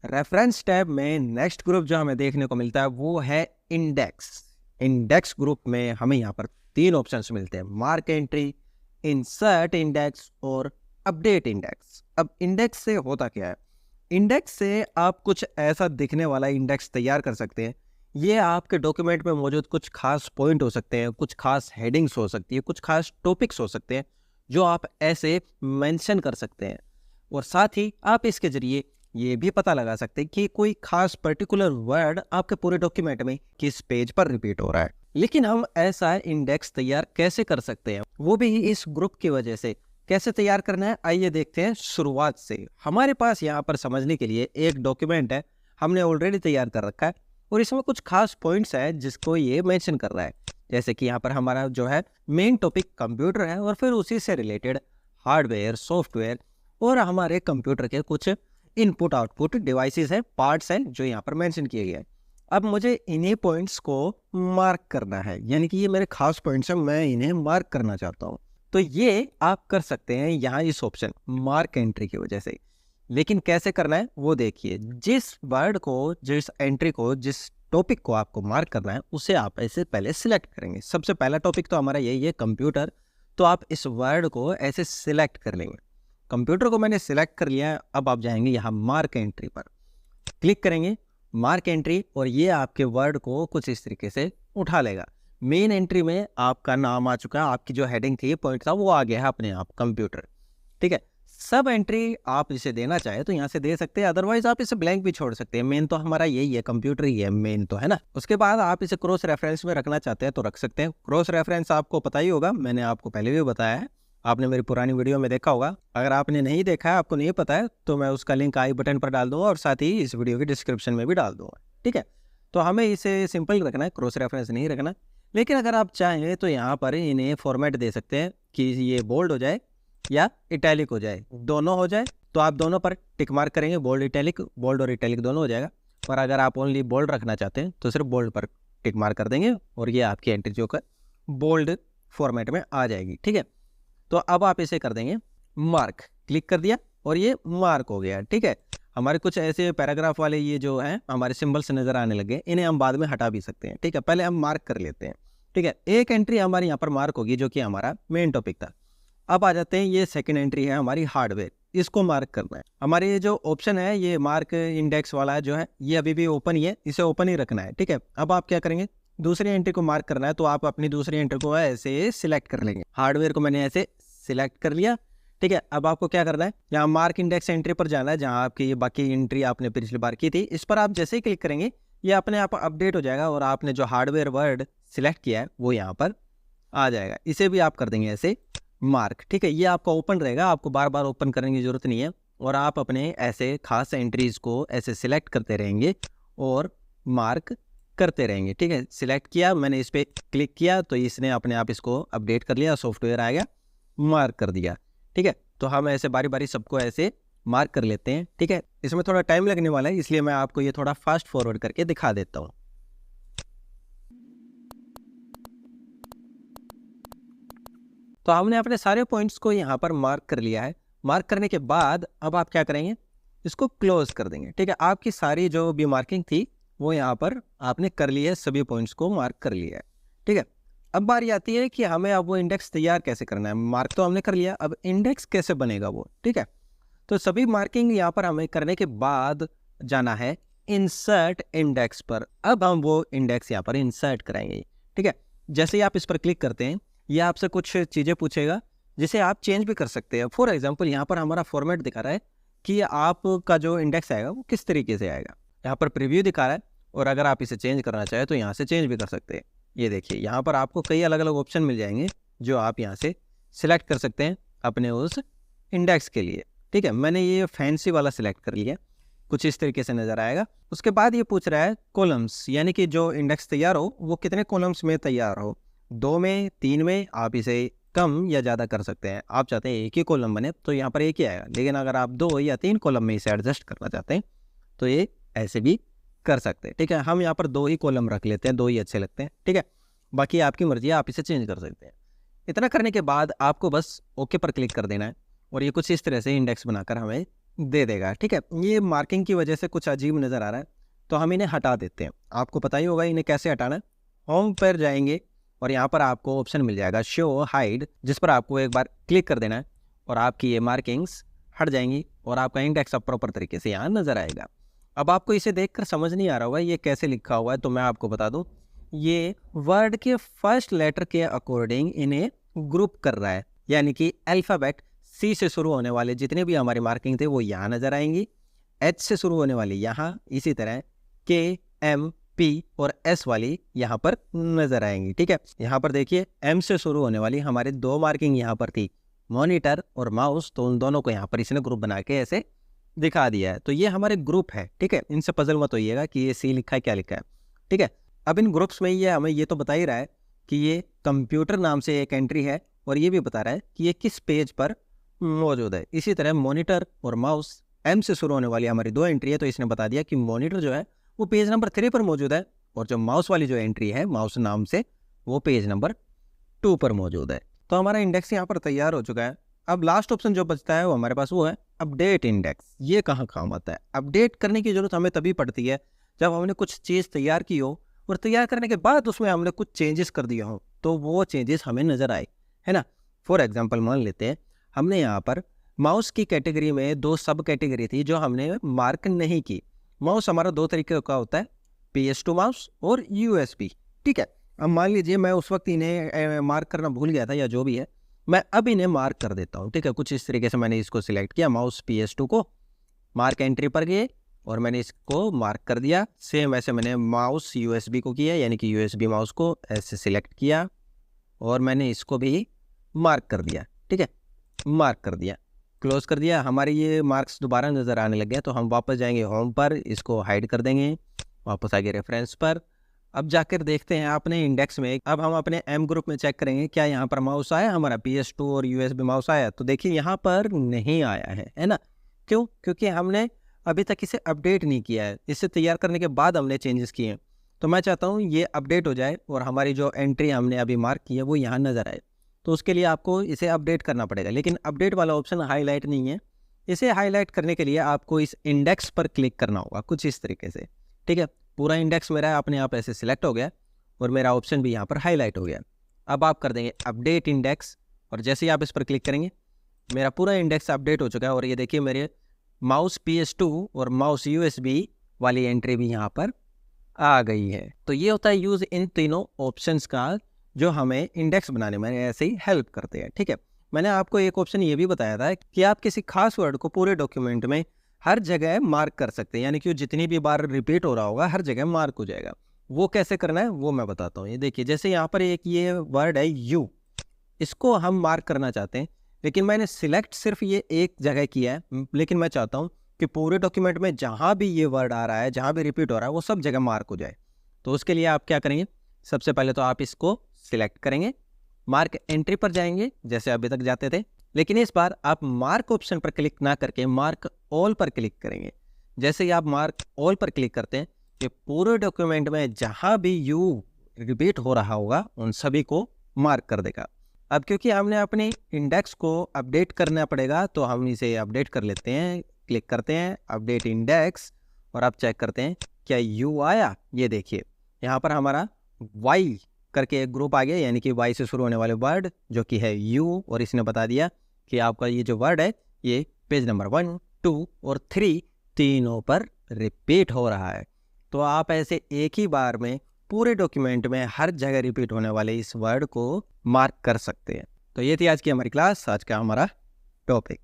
Reference tab में next group जो हमें देखने को मिलता है वो है इंडेक्स। इंडेक्स ग्रुप में हमें यहाँ पर 3 ऑप्शंस मिलते हैं, मार्क एंट्री, इंसर्ट इंडेक्स और अपडेट इंडेक्स। अब इंडेक्स से होता क्या है? इंडेक्स से आप कुछ ऐसा दिखने वाला इंडेक्स तैयार कर सकते हैं। ये आपके डॉक्यूमेंट में मौजूद कुछ खास पॉइंट हो सकते हैं, कुछ खास हेडिंग्स हो सकती है, कुछ खास टॉपिक्स हो सकते हैं जो आप ऐसे मेंशन कर सकते हैं। और साथ ही आप इसके जरिए ये भी पता लगा सकते हैं कि कोई खास पर्टिकुलर वर्ड आपके पूरे डॉक्यूमेंट में किस पेज पर रिपीट हो रहा है। लेकिन हम ऐसा इंडेक्स तैयार कैसे कर सकते हैं, वो भी इस ग्रुप की वजह से। कैसे तैयार करना है, आइए देखते हैं शुरुआत से। हमारे पास यहाँ पर समझने के लिए एक डॉक्यूमेंट है, हमने ऑलरेडी तैयार कर रखा है और इसमें कुछ खास पॉइंट्स है जिसको ये मेंशन कर रहा है। जैसे कि यहाँ पर हमारा जो है मेन टॉपिक कंप्यूटर है और फिर उसी से रिलेटेड हार्डवेयर, सॉफ्टवेयर और हमारे कंप्यूटर के कुछ इनपुट आउटपुट डिवाइसेस हैं, पार्ट्स हैं जो यहाँ पर मेंशन किए गए हैं। अब मुझे इन्हीं पॉइंट्स को मार्क करना है, यानी कि ये मेरे खास पॉइंट्स हैं, मैं इन्हें मार्क करना चाहता हूँ। तो ये आप कर सकते हैं यहाँ इस ऑप्शन मार्क एंट्री की वजह से। लेकिन कैसे करना है वो देखिए। जिस वर्ड को, जिस एंट्री को, जिस टॉपिक को आपको मार्क करना है उसे आप ऐसे पहले सिलेक्ट करेंगे। सबसे पहला टॉपिक तो हमारा यही है कंप्यूटर, तो आप इस वर्ड को ऐसे सिलेक्ट कर लेंगे। कंप्यूटर को मैंने सिलेक्ट कर लिया। अब आप जाएंगे यहाँ मार्क एंट्री पर, क्लिक करेंगे मार्क एंट्री और ये आपके वर्ड को कुछ इस तरीके से उठा लेगा। मेन एंट्री में आपका नाम आ चुका है, आपकी जो हेडिंग थी, पॉइंट था, वो आ गया है अपने आप कंप्यूटर। ठीक है, सब एंट्री आप इसे देना चाहे तो यहाँ से दे सकते हैं, अदरवाइज आप इसे ब्लैंक भी छोड़ सकते हैं। मेन तो हमारा यही है, कंप्यूटर ही है मेन तो, है ना। उसके बाद आप इसे क्रॉस रेफरेंस में रखना चाहते हैं तो रख सकते हैं। क्रॉस रेफरेंस आपको पता ही होगा, मैंने आपको पहले भी बताया है, आपने मेरी पुरानी वीडियो में देखा होगा। अगर आपने नहीं देखा है, आपको नहीं पता है, तो मैं उसका लिंक आई बटन पर डाल दूंगा और साथ ही इस वीडियो की डिस्क्रिप्शन में भी डाल दूंगा। ठीक है, तो हमें इसे सिंपल रखना है, क्रॉस रेफरेंस नहीं रखना। लेकिन अगर आप चाहें तो यहाँ पर इन्हें फॉर्मेट दे सकते हैं कि ये बोल्ड हो जाए या इटैलिक हो जाए, दोनों हो जाए तो आप दोनों पर टिक मार्क करेंगे। बोल्ड इटैलिक, बोल्ड और इटैलिक दोनों हो जाएगा। और अगर आप ओनली बोल्ड रखना चाहते हैं तो सिर्फ बोल्ड पर टिक मार्क कर देंगे और ये आपकी एंट्री जो कर बोल्ड फॉर्मेट में आ जाएगी। ठीक है, तो अब आप इसे कर देंगे मार्क, क्लिक कर दिया और ये मार्क हो गया। ठीक है, हमारे कुछ ऐसे पैराग्राफ वाले ये जो हैं हमारे सिंबल्स नज़र आने लगे, इन्हें हम बाद में हटा भी सकते हैं। ठीक है, पहले हम मार्क कर लेते हैं। ठीक है, एक एंट्री हमारी यहाँ पर मार्क होगी जो कि हमारा मेन टॉपिक था। अब आ जाते हैं, ये सेकंड एंट्री है हमारी हार्डवेयर, इसको मार्क करना है। हमारे ये जो ऑप्शन है, ये मार्क इंडेक्स वाला जो है, ये अभी भी ओपन ही है, इसे ओपन ही रखना है। ठीक है, अब आप क्या करेंगे, दूसरी एंट्री को मार्क करना है तो आप अपनी दूसरी एंट्री को ऐसे सिलेक्ट कर लेंगे। हार्डवेयर को मैंने ऐसे सिलेक्ट कर लिया। ठीक है, अब आपको क्या करना है, यहाँ मार्क इंडेक्स एंट्री पर जाना है, जहाँ आपकी ये बाकी एंट्री आपने पिछली बार की थी। इस पर आप जैसे ही क्लिक करेंगे ये अपने आप अपडेट हो जाएगा और आपने जो हार्डवेयर वर्ड सिलेक्ट किया है वो यहाँ पर आ जाएगा। इसे भी आप कर देंगे ऐसे मार्क। ठीक है, ये आपका ओपन रहेगा, आपको बार बार ओपन करने की जरूरत नहीं है और आप अपने ऐसे खास एंट्रीज को ऐसे सिलेक्ट करते रहेंगे और मार्क करते रहेंगे। ठीक है, सिलेक्ट किया मैंने, इस पर क्लिक किया तो इसने अपने आप इसको अपडेट कर लिया, सॉफ्टवेयर आएगा, मार्क कर दिया। ठीक है, तो हम ऐसे बारी बारी सबको ऐसे मार्क कर लेते हैं। ठीक है, इसमें थोड़ा टाइम लगने वाला है, इसलिए मैं आपको ये थोड़ा फास्ट फॉरवर्ड करके दिखा देता हूँ। तो हमने अपने सारे पॉइंट्स को यहाँ पर मार्क कर लिया है। मार्क करने के बाद अब आप क्या करेंगे, इसको क्लोज कर देंगे। ठीक है, आपकी सारी जो भी मार्किंग थी वो यहाँ पर आपने कर ली है, सभी पॉइंट्स को मार्क कर लिया है। ठीक है, अब बारी आती है कि हमें अब वो इंडेक्स तैयार कैसे करना है। मार्क तो हमने कर लिया, अब इंडेक्स कैसे बनेगा वो। ठीक है, तो सभी मार्किंग यहाँ पर हमें करने के बाद जाना है इंसर्ट इंडेक्स पर। अब हम वो इंडेक्स यहाँ पर इंसर्ट कराएंगे। ठीक है, जैसे ही आप इस पर क्लिक करते हैं ये आपसे कुछ चीज़ें पूछेगा जिसे आप चेंज भी कर सकते हैं। फॉर एग्जांपल यहाँ पर हमारा फॉर्मेट दिखा रहा है कि आपका जो इंडेक्स आएगा वो किस तरीके से आएगा। यहाँ पर प्रीव्यू दिखा रहा है और अगर आप इसे चेंज करना चाहें तो यहाँ से चेंज भी कर सकते हैं। ये देखिए, यहाँ पर आपको कई अलग अलग ऑप्शन मिल जाएंगे जो आप यहाँ से सिलेक्ट कर सकते हैं अपने उस इंडेक्स के लिए। ठीक है, मैंने ये फैंसी वाला सिलेक्ट कर लिया, कुछ इस तरीके से नज़र आएगा। उसके बाद ये पूछ रहा है कॉलम्स, यानी कि जो इंडेक्स तैयार हो वो कितने कॉलम्स में तैयार हो, 2 में, 3 में। आप इसे कम या ज़्यादा कर सकते हैं। आप चाहते हैं एक ही कॉलम बने तो यहाँ पर एक ही आएगा, लेकिन अगर आप 2 या 3 कॉलम में इसे एडजस्ट करना चाहते हैं तो ये ऐसे भी कर सकते हैं। ठीक है, हम यहाँ पर 2 ही कॉलम रख लेते हैं, 2 ही अच्छे लगते हैं। ठीक है, बाकी आपकी मर्जी है, आप इसे चेंज कर सकते हैं। इतना करने के बाद आपको बस ओके पर क्लिक कर देना है और ये कुछ इस तरह से इंडेक्स बनाकर हमें दे देगा। ठीक है, ये मार्किंग की वजह से कुछ अजीब नज़र आ रहा है, तो हम इन्हें हटा देते हैं। आपको पता ही होगा इन्हें कैसे हटाना है। होम पर जाएंगे और यहाँ पर आपको ऑप्शन मिल जाएगा शो हाइड, जिस पर आपको एक बार क्लिक कर देना है और आपकी ये मार्किंग्स हट जाएंगी और आपका इंडेक्स अब प्रॉपर तरीके से यहाँ नज़र आएगा। अब आपको इसे देखकर समझ नहीं आ रहा होगा ये कैसे लिखा हुआ है, तो मैं आपको बता दूँ, ये वर्ड के फर्स्ट लेटर के अकॉर्डिंग इन्हें ग्रुप कर रहा है, यानी कि अल्फ़ाबेट सी से शुरू होने वाले जितने भी हमारी मार्किंग थे वो यहाँ नज़र आएंगी, एच से शुरू होने वाली यहाँ, इसी तरह के, एम, पी और एस वाली यहाँ पर नज़र आएंगी। ठीक है, यहाँ पर देखिए एम से शुरू होने वाली हमारे 2 मार्किंग यहाँ पर थी, मॉनिटर और माउस, तो उन दोनों को यहाँ पर इसने ग्रुप बना के ऐसे दिखा दिया है। तो ये हमारे ग्रुप है। ठीक है, इनसे पजल मत होइएगा कि ये सी लिखा है क्या लिखा है। ठीक है, अब इन ग्रुप्स में ये हमें ये तो बता ही रहा है कि ये कंप्यूटर नाम से एक एंट्री है और ये भी बता रहा है कि ये किस पेज पर मौजूद है। इसी तरह मॉनिटर और माउस, एम से शुरू होने वाली हमारी 2 एंट्री है, तो इसने बता दिया कि मॉनिटर जो है वो पेज नंबर 3 पर मौजूद है और जो माउस वाली जो एंट्री है माउस नाम से, वो पेज नंबर 2 पर मौजूद है। तो हमारा इंडेक्स यहाँ पर तैयार हो चुका है। अब लास्ट ऑप्शन जो बचता है वो हमारे पास वो है अपडेट इंडेक्स। ये कहाँ काम आता है? अपडेट करने की जरूरत हमें तभी पड़ती है जब हमने कुछ चीज़ तैयार की हो और तैयार करने के बाद उसमें हमने कुछ चेंजेस कर दिया हो, तो वो चेंजेस हमें नज़र आए, है ना। फॉर एग्जाम्पल मान लेते हैं हमने यहाँ पर माउस की कैटेगरी में 2 सब कैटेगरी थी जो हमने मार्क नहीं की। माउस हमारा 2 तरीके का होता है, PS2 माउस और USB। ठीक है, अब मान लीजिए मैं उस वक्त इन्हें मार्क करना भूल गया था या जो भी है, मैं अब इन्हें मार्क कर देता हूँ। ठीक है, कुछ इस तरीके से मैंने इसको सिलेक्ट किया, माउस PS2 को मार्क एंट्री पर गए और मैंने इसको मार्क कर दिया। सेम वैसे मैंने माउस USB को किया, यानी कि USB माउस को ऐसे सिलेक्ट किया और मैंने इसको भी मार्क कर दिया। ठीक है, मार्क कर दिया, क्लोज कर दिया। हमारे ये मार्क्स दोबारा नज़र आने लग गया, तो हम वापस जाएंगे होम पर, इसको हाइड कर देंगे, वापस आगे रेफरेंस पर। अब जाकर देखते हैं अपने इंडेक्स में। अब हम अपने एम ग्रुप में चेक करेंगे क्या यहाँ पर माउस आया हमारा, PS2 और USB माउस आया। तो देखिए यहाँ पर नहीं आया है ना। क्यों? क्योंकि हमने अभी तक इसे अपडेट नहीं किया है। इसे तैयार करने के बाद हमने चेंजेस किए हैं। तो मैं चाहता हूँ ये अपडेट हो जाए और हमारी जो एंट्री हमने अभी मार्क की है वो यहाँ नज़र आए। तो उसके लिए आपको इसे अपडेट करना पड़ेगा, लेकिन अपडेट वाला ऑप्शन हाईलाइट नहीं है। इसे हाईलाइट करने के लिए आपको इस इंडेक्स पर क्लिक करना होगा कुछ इस तरीके से। ठीक है, पूरा इंडेक्स मेरा अपने आप ऐसे सिलेक्ट हो गया और मेरा ऑप्शन भी यहाँ पर हाईलाइट हो गया। अब आप कर देंगे अपडेट इंडेक्स और जैसे ही आप इस पर क्लिक करेंगे मेरा पूरा इंडेक्स अपडेट हो चुका है। और ये देखिए मेरे माउस PS2 और माउस USB वाली एंट्री भी यहाँ पर आ गई है। तो ये होता है यूज़ इन तीनों ऑप्शंस का, जो हमें इंडेक्स बनाने में ऐसे ही हेल्प करते हैं। ठीक है, मैंने आपको एक ऑप्शन ये भी बताया था कि आप किसी खास वर्ड को पूरे डॉक्यूमेंट में हर जगह मार्क कर सकते हैं, यानी कि जितनी भी बार रिपीट हो रहा होगा हर जगह मार्क हो जाएगा। वो कैसे करना है वो मैं बताता हूँ। ये देखिए, जैसे यहाँ पर एक ये वर्ड है यू, इसको हम मार्क करना चाहते हैं, लेकिन मैंने सिलेक्ट सिर्फ ये एक जगह किया है, लेकिन मैं चाहता हूँ कि पूरे डॉक्यूमेंट में जहाँ भी ये वर्ड आ रहा है, जहाँ भी रिपीट हो रहा है, वो सब जगह मार्क हो जाए। तो उसके लिए आप क्या करेंगे, सबसे पहले तो आप इसको सिलेक्ट करेंगे, मार्क एंट्री पर जाएंगे जैसे अभी तक जाते थे, लेकिन इस बार आप मार्क ऑप्शन पर क्लिक ना करके मार्क ऑल पर क्लिक करेंगे। जैसे ही आप मार्क ऑल पर क्लिक करते हैं, ये पूरे डॉक्यूमेंट में जहाँ भी यू रिपीट हो रहा होगा उन सभी को मार्क कर देगा। अब क्योंकि हमने अपने इंडेक्स को अपडेट करना पड़ेगा, तो हम इसे अपडेट कर लेते हैं। क्लिक करते हैं अपडेट इंडेक्स और आप चेक करते हैं क्या यू आया। ये देखिए यहाँ पर हमारा वाई करके एक ग्रुप आ गया, यानी कि वाई से शुरू होने वाले वर्ड जो कि है यू, और इसने बता दिया कि आपका ये जो वर्ड है ये पेज नंबर 1, 2 और 3 तीनों पर रिपीट हो रहा है। तो आप ऐसे एक ही बार में पूरे डॉक्यूमेंट में हर जगह रिपीट होने वाले इस वर्ड को मार्क कर सकते हैं। तो ये थी आज की हमारी क्लास, आज का हमारा टॉपिक।